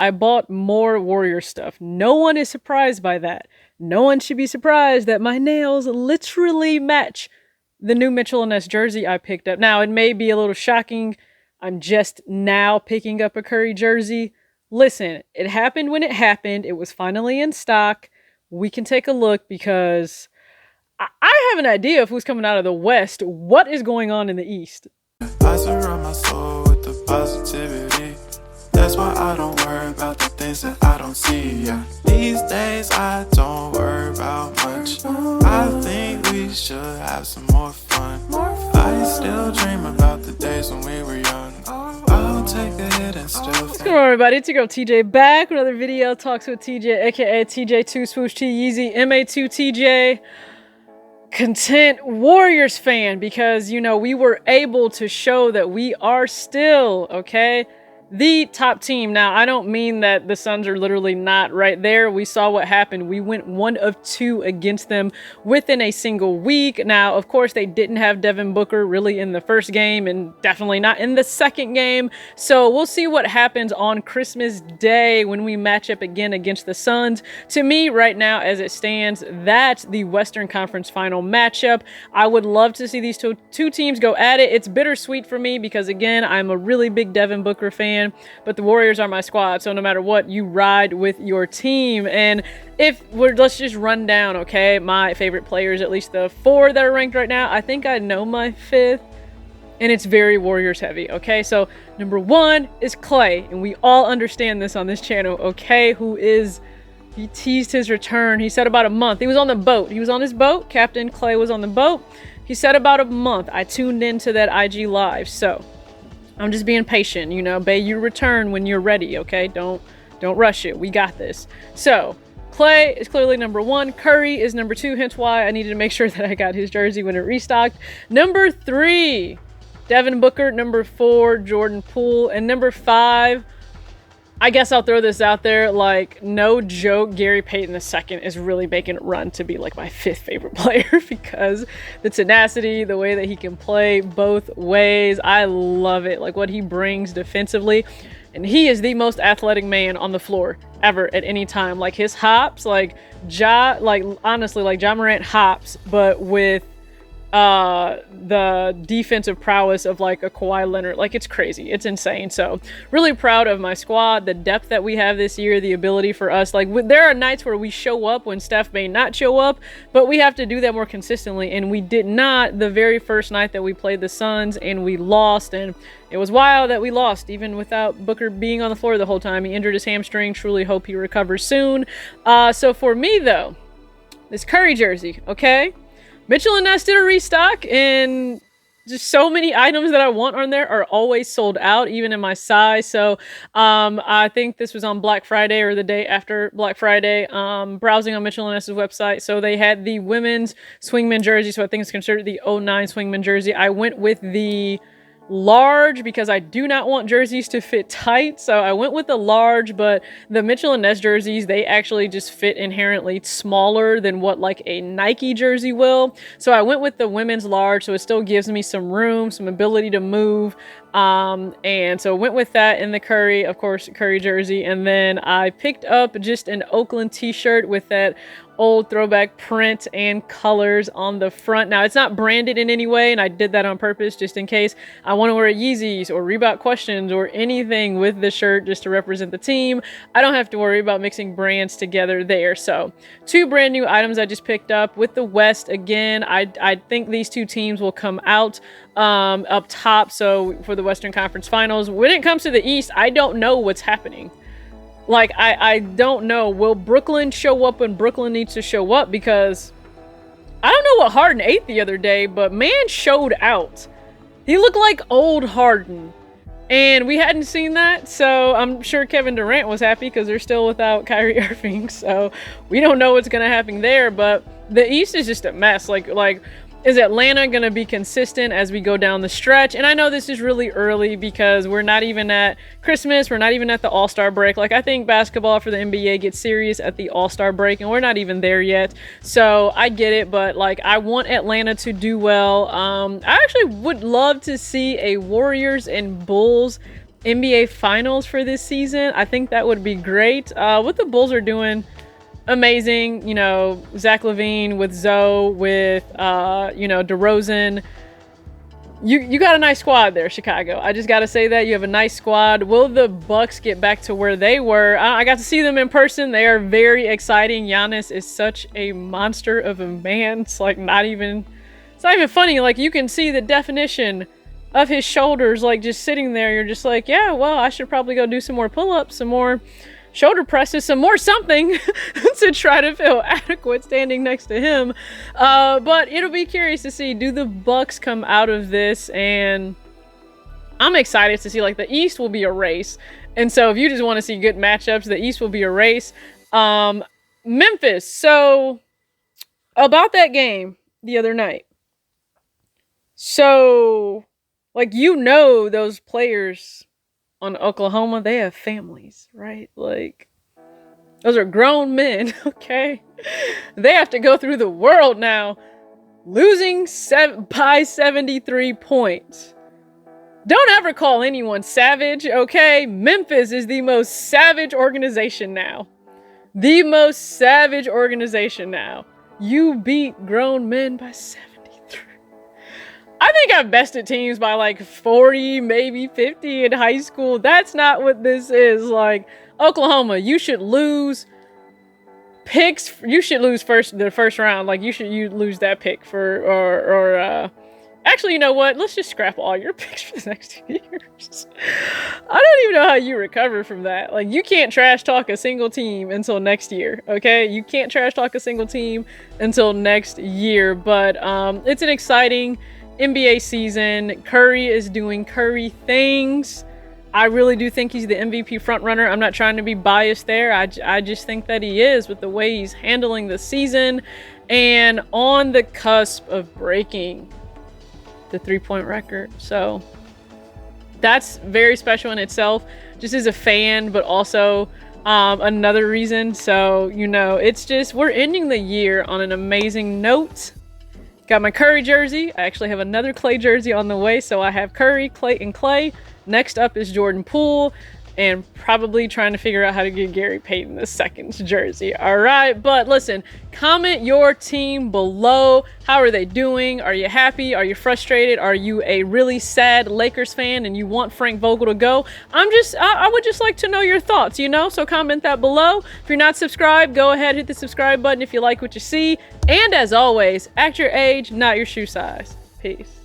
I bought more Warrior stuff. No one is surprised by that. No one should be surprised that my nails literally match the new Mitchell & Ness jersey I picked up. Now, it may be a little shocking. I'm just now picking up a Curry jersey. Listen, it happened when it happened. It was finally in stock. We can take a look because I have an idea of who's coming out of the West. What is going on in the East? I surround my soul with the positivity. That's why I don't worry about the things that I don't see. Yeah. These days I don't worry about much. I think we should have some more fun. I still dream about the days when we were young. I'll take a hit and still What's going on, everybody? It's your girl TJ back with another video. Talks with TJ, aka TJ2 Swoosh T Yeezy, MA2 TJ. Content Warriors fan, because you know we were able to show that we are still the top team. Now, I don't mean that the Suns are literally not right there. We saw what happened. We went 1 of 2 against them within a single week. Now, of course, they didn't have Devin Booker really in the first game and definitely not in the second game. So we'll see what happens on Christmas Day when we match up again against the Suns. To me, right now, as it stands, that's the Western Conference final matchup. I would love to see these two teams go at it. It's bittersweet for me because, again, I'm a really big Devin Booker fan. But the Warriors are my squad, so no matter what, you ride with your team. And let's just run down, my favorite players, at least the 4 that are ranked right now. I think I know my 5th, and it's very Warriors heavy, so number 1 is Clay, and we all understand this on this channel, he teased his return. He said about a month. He was on the boat. He was on his boat. Captain Clay was on the boat. He said about a month. I tuned into that IG live, so I'm just being patient, Bay, you return when you're ready, Don't rush it. We got this. So, Clay is clearly number 1. Curry is number 2, hence why I needed to make sure that I got his jersey when it restocked. Number 3, Devin Booker. Number 4, Jordan Poole. And number 5, I guess I'll throw this out there, no joke, Gary Payton II is really making it run to be my 5th favorite player because the tenacity, the way that he can play both ways, I love it. What he brings defensively, and he is the most athletic man on the floor ever at any time. His hops, honestly, Ja Morant hops, but with the defensive prowess of a Kawhi Leonard. It's crazy. It's insane. So really proud of my squad, the depth that we have this year, the ability for us. There are nights where we show up when Steph may not show up, but we have to do that more consistently, and we did not the very first night that we played the Suns, and we lost, and it was wild that we lost even without Booker being on the floor the whole time. He injured his hamstring. Truly hope he recovers soon. So for me though, this Curry jersey, Mitchell & Ness did a restock, and just so many items that I want on there are always sold out, even in my size. So I think this was on Black Friday or the day after Black Friday, browsing on Mitchell & Ness's website. So they had the women's swingman jersey, so I think it's considered the 09 swingman jersey. I went with the large because I do not want jerseys to fit tight, so I went with the large. But the Mitchell & Ness jerseys, they actually just fit inherently smaller than what a Nike jersey will, so I went with the women's large, so it still gives me some room, some ability to move, and so went with that in the Curry, of course, Curry jersey. And then I picked up just an Oakland t-shirt with that old throwback print and colors on the front. Now, it's not branded in any way, and I did that on purpose just in case I want to wear Yeezys or Reebok Questions or anything with the shirt just to represent the team. I don't have to worry about mixing brands together there. So 2 brand new items I just picked up. With the West, again, I think these 2 teams will come out up top, so for the Western Conference Finals. When it comes to the East, I don't know what's happening. I don't know. Will Brooklyn show up when Brooklyn needs to show up? Because I don't know what Harden ate the other day, but man showed out. He looked like old Harden, and we hadn't seen that. So I'm sure Kevin Durant was happy because they're still without Kyrie Irving. So we don't know what's going to happen there, but the East is just a mess. Is Atlanta going to be consistent as we go down the stretch? And I know this is really early because we're not even at Christmas. We're not even at the All-Star break. I think basketball for the NBA gets serious at the All-Star break, and we're not even there yet. So I get it, but I want Atlanta to do well. I actually would love to see a Warriors and Bulls NBA Finals for this season. I think that would be great. What the Bulls are doing, amazing. You know, Zach LaVine with Zoe, with you know, DeRozan. You got a nice squad there, Chicago. I just gotta say that you have a nice squad. Will the Bucks get back to where they were? I got to see them in person. They are very exciting. Giannis is such a monster of a man. It's like not even funny. Like you can see the definition of his shoulders, like just sitting there. You're just like, yeah, well, I should probably go do some more pull-ups, some more shoulder presses, some more something to try to feel adequate standing next to him. But it'll be curious to see, do the Bucks come out of this? And I'm excited to see, like, the East will be a race. And so if you just want to see good matchups, the East will be a race. Memphis. So about that game the other night. So, like, you know, those players on Oklahoma, they have families, right? Like, those are grown men, okay? They have to go through the world now, losing by 73 points. Don't ever call anyone savage, okay? Memphis is the most savage organization now. The most savage organization now. You beat grown men by 73. I think I've bested teams by like 40, maybe 50 in high school. That's not what this is. Like, Oklahoma, you should lose picks. You should lose the first round. Like, you lose that pick actually, you know what? Let's just scrap all your picks for the next 2 years. I don't even know how you recover from that. Like, you can't trash talk a single team until next year, okay? You can't trash talk a single team until next year. But it's an exciting NBA season. Curry is doing Curry things. I really do think he's the MVP frontrunner. I'm not trying to be biased there. I just think that he is, with the way he's handling the season and on the cusp of breaking the three-point record. So that's very special in itself, just as a fan, but also another reason. So, you know, it's just, we're ending the year on an amazing note. Got my Curry jersey. I actually have another Clay jersey on the way. So I have Curry, Clay, and Clay. Next up is Jordan Poole. And probably trying to figure out how to get Gary Payton II jersey. All right. But listen, comment your team below. How are they doing? Are you happy? Are you frustrated? Are you a really sad Lakers fan and you want Frank Vogel to go? I would just like to know your thoughts, you know? So comment that below. If you're not subscribed, go ahead, hit the subscribe button if you like what you see. And as always, act your age, not your shoe size. Peace.